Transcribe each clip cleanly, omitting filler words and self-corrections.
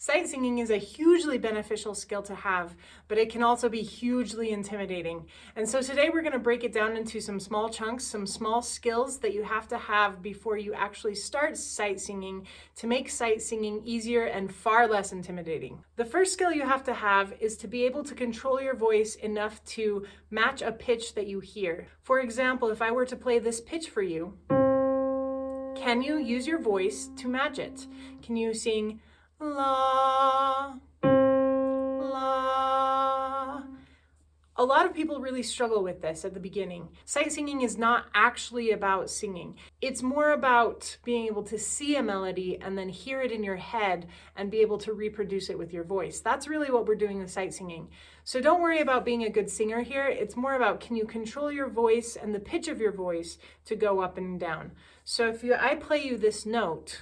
Sight singing is a hugely beneficial skill to have, but it can also be hugely intimidating. And so today we're going to break it down into some small chunks, some small skills that you have to have before you actually start sight singing to make sight singing easier and far less intimidating. The first skill you have to have is to be able to control your voice enough to match a pitch that you hear. For example, if I were to play this pitch for you, can you use your voice to match it? Can you sing la, la? A lot of people really struggle with this at the beginning. Sight singing is not actually about singing. It's more about being able to see a melody and then hear it in your head and be able to reproduce it with your voice. That's really what we're doing with sight singing. So don't worry about being a good singer here. It's more about, can you control your voice and the pitch of your voice to go up and down? So if I play you this note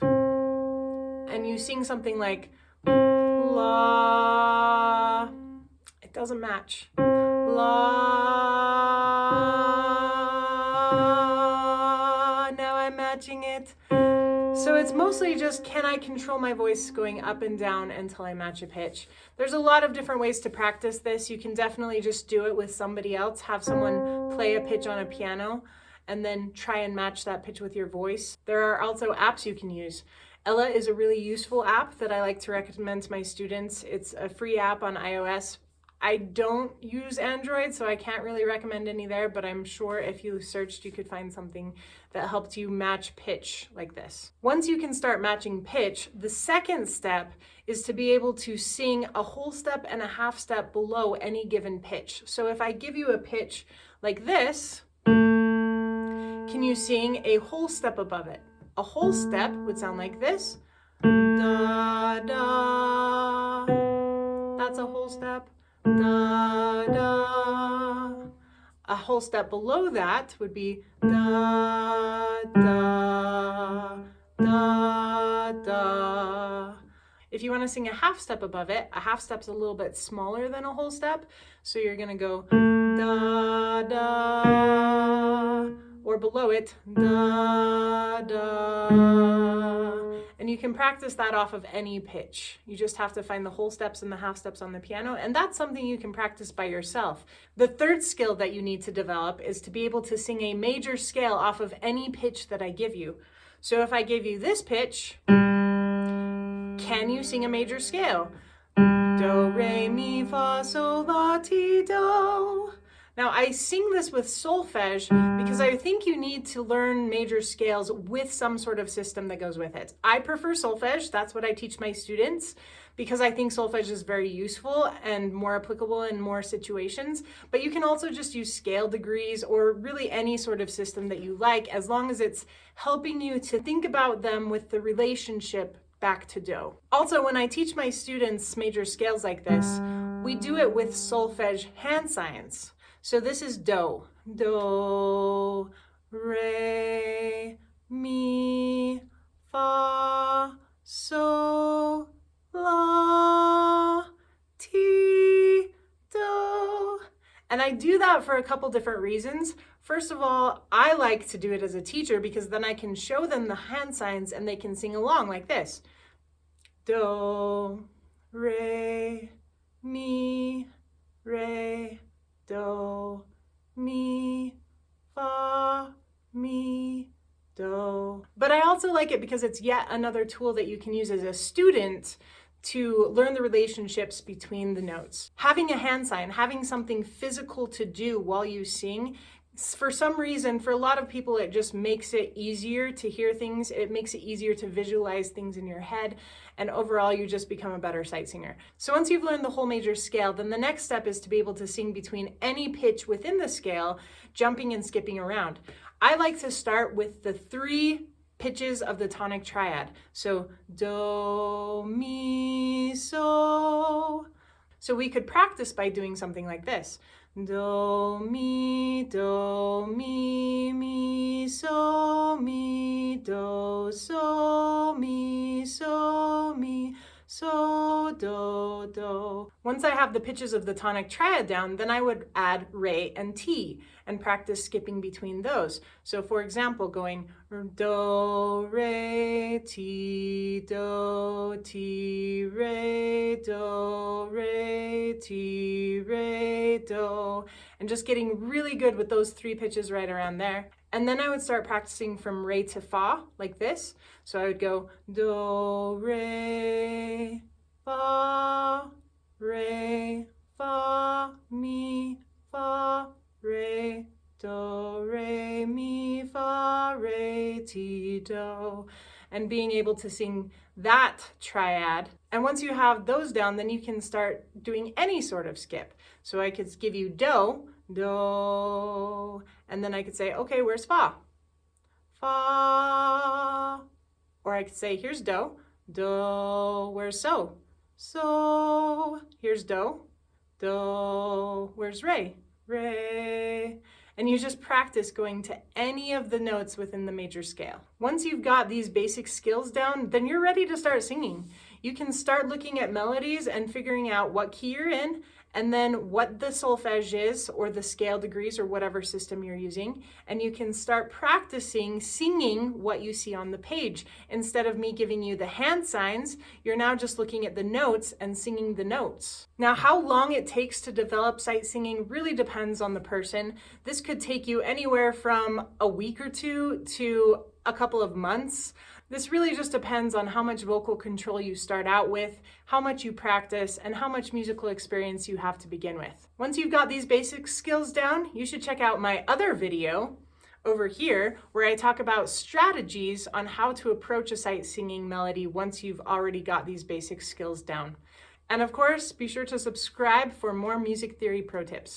and you sing something like la, it doesn't match. La, now I'm matching it. So it's mostly just, can I control my voice going up and down until I match a pitch? There's a lot of different ways to practice this. You can definitely just do it with somebody else, have someone play a pitch on a piano, and then try and match that pitch with your voice. There are also apps you can use. Ella is a really useful app that I like to recommend to my students. It's a free app on iOS. I don't use Android, so I can't really recommend any there, but I'm sure if you searched, you could find something that helped you match pitch like this. Once you can start matching pitch, the second step is to be able to sing a whole step and a half step below any given pitch. So if I give you a pitch like this, can you sing a whole step above it? A whole step would sound like this. Da, da. That's a whole step. Da, da. A whole step below that would be da, da, da, da. If you want to sing a half step above it, a half step's a little bit smaller than a whole step, so you're going to go da, da, or below it, da, da. And you can practice that off of any pitch. You just have to find the whole steps and the half steps on the piano, and that's something you can practice by yourself. The third skill that you need to develop is to be able to sing a major scale off of any pitch that I give you. So if I give you this pitch, can you sing a major scale? Do, re, mi, fa, sol, la, ti, do. Now, I sing this with solfege because I think you need to learn major scales with some sort of system that goes with it. I prefer solfege. That's what I teach my students because I think solfege is very useful and more applicable in more situations. But you can also just use scale degrees or really any sort of system that you like, as long as it's helping you to think about them with the relationship back to do. Also, when I teach my students major scales like this, we do it with solfege hand signs. So this is do, do, re, mi, fa, sol, la, ti, do. And I do that for a couple different reasons. First of all, I like to do it as a teacher because then I can show them the hand signs and they can sing along like this. Do, re, mi, re, do, mi, fa, mi, do. But I also like it because it's yet another tool that you can use as a student to learn the relationships between the notes. Having a hand sign, having something physical to do while you sing, for some reason, for a lot of people, it just makes it easier to hear things. It makes it easier to visualize things in your head. And overall, you just become a better sight singer. So once you've learned the whole major scale, then the next step is to be able to sing between any pitch within the scale, jumping and skipping around. I like to start with the 3 pitches of the tonic triad. So do, mi, so. So we could practice by doing something like this. Do, mi, mi, so, mi, do, so, mi, so, mi, so, do, do. Once I have the pitches of the tonic triad down, then I would add re and ti and practice skipping between those. So for example, going do, re, ti, re, do, re, ti, re, do, and just getting really good with those 3 pitches right around there. And then I would start practicing from re to fa, like this. So I would go do, re, fa, mi, fa, re, do, re, mi, fa, re, ti, do. And being able to sing that triad. And once you have those down, then you can start doing any sort of skip. So I could give you do, do, and then I could say, okay, where's fa? Fa. Or I could say, here's do, do, where's so? So. Here's do, do, where's re? Re. And you just practice going to any of the notes within the major scale. Once you've got these basic skills down, then you're ready to start singing. You can start looking at melodies and figuring out what key you're in, and then what the solfege is, or the scale degrees, or whatever system you're using. And you can start practicing singing what you see on the page. Instead of me giving you the hand signs, you're now just looking at the notes and singing the notes. Now, how long it takes to develop sight singing really depends on the person. This could take you anywhere from a week or 2 to a couple of months. This really just depends on how much vocal control you start out with, how much you practice, and how much musical experience you have to begin with. Once you've got these basic skills down, you should check out my other video over here where I talk about strategies on how to approach a sight singing melody once you've already got these basic skills down. And of course, be sure to subscribe for more music theory pro tips.